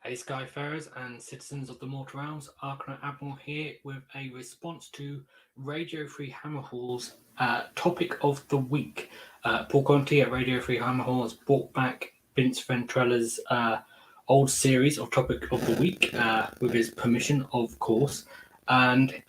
Hey Skyfarers and citizens of the Mortal Realms, Arcanite Admiral here with a response to Radio Free Hammerhall's topic of the week. Paul Conti at Radio Free Hammerhall has brought back Vince Ventrella's old series of topic of the week with his permission, of course, and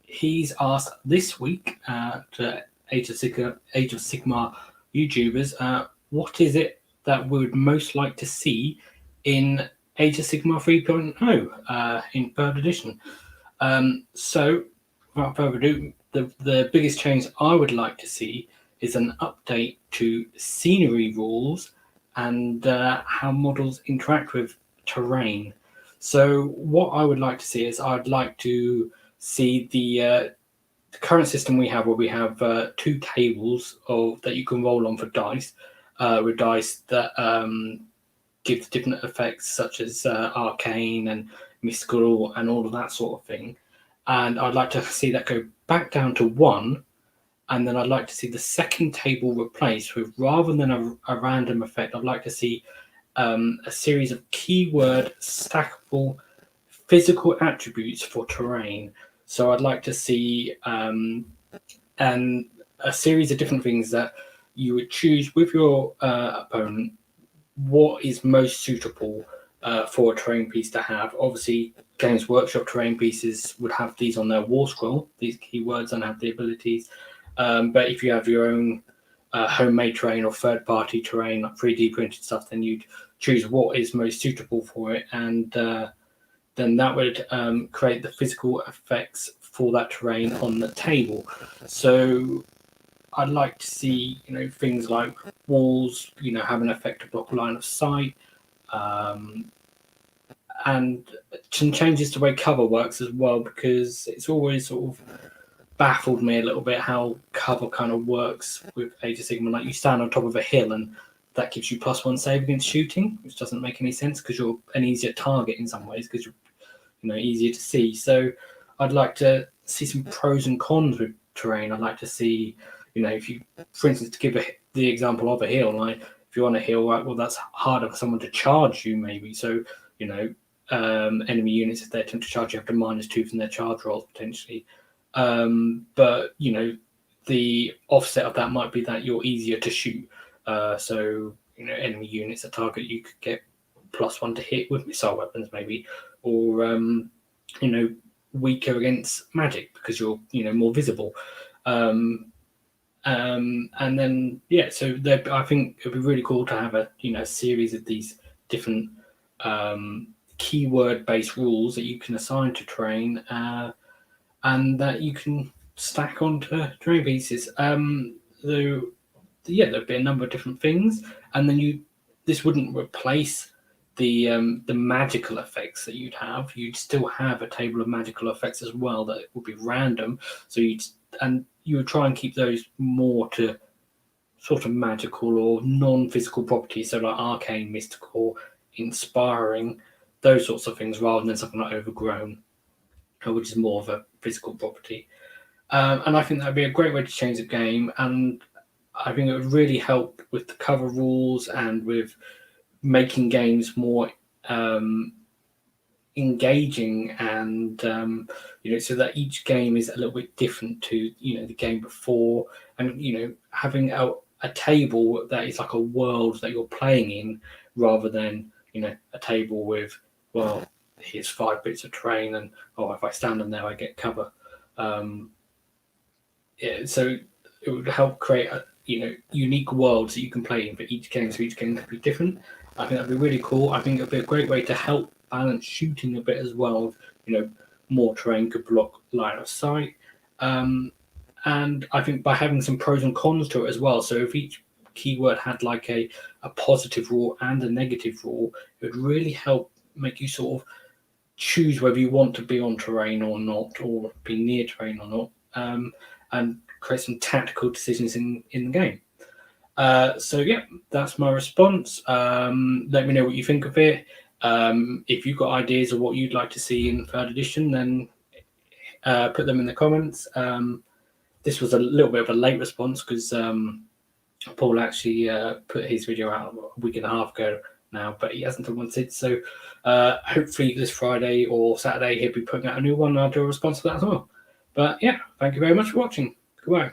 he's asked this week to Age of Sigmar YouTubers, what is it that we would most like to see in Age of Sigmar 3.0 in third edition? So, without further ado, the biggest change I would like to see is an update to scenery rules and how models interact with terrain. So, what I would like to see is I'd like to see the current system we have, where we have two tables of that you can roll on for dice, with dice that give different effects such as arcane and mystical and all of that sort of thing. And I'd like to see that go back down to one, and then I'd like to see the second table replaced with, rather than a random effect, I'd like to see a series of keyword stackable physical attributes for terrain. So I'd like to see and a series of different things that you would choose with your opponent what is most suitable for a terrain piece to have. Obviously, Games Workshop terrain pieces would have these on their war scroll, these keywords, and have the abilities. But if you have your own homemade terrain or third-party terrain, like 3D printed stuff, then you'd choose what is most suitable for it, and then that would create the physical effects for that terrain on the table. So I'd like to see, things like walls, have an effect to block line of sight, um, and some changes to the way cover works as well, because it's always sort of baffled me a little bit how cover kind of works with Age of Sigmar. Like, you stand on top of a hill and that gives you +1 save against shooting, which doesn't make any sense because you're an easier target in some ways because you're easier to see. So I'd like to see some pros and cons with terrain. I'd like to see, if you, for instance, to give the example of a hill, like if you're on a hill, right, well, that's harder for someone to charge you, maybe. So, enemy units, if they attempt to charge you, have to -2 from their charge rolls potentially. But, the offset of that might be that you're easier to shoot. So, enemy units that target you could get +1 to hit with missile weapons, maybe, or weaker against magic because you're more visible. And then so I think it'd be really cool to have a series of these different keyword based rules that you can assign to terrain, and that you can stack onto terrain pieces. There'd be a number of different things, and then this wouldn't replace the magical effects that you'd have. You'd still have a table of magical effects as well that would be random. So you would try and keep those more to sort of magical or non-physical properties, so like arcane, mystical, inspiring, those sorts of things, rather than something like overgrown, which is more of a physical property. And I think that'd be a great way to change the game, and I think it would really help with the cover rules and with making games more engaging, and so that each game is a little bit different to the game before, and having a table that is like a world that you're playing in, rather than a table with, well, here's 5 bits of terrain, and if I stand on there I get cover. So it would help create unique worlds that you can play in for each game, so each game could be different. I think that'd be really cool. I think it'd be a great way to help balance shooting a bit as well. More terrain could block line of sight, and I think by having some pros and cons to it as well. So if each keyword had like a positive rule and a negative rule, it would really help make you sort of choose whether you want to be on terrain or not, or be near terrain or not, and create some tactical decisions in the game. So that's my response. Let me know what you think of it. If you've got ideas of what you'd like to see in third edition, then put them in the comments. This was a little bit of a late response because Paul actually put his video out a week and a half ago, now, but he hasn't done one since. So hopefully this Friday or Saturday he'll be putting out a new one, and I'll do a response to that as well. But yeah, thank you very much for watching. Goodbye.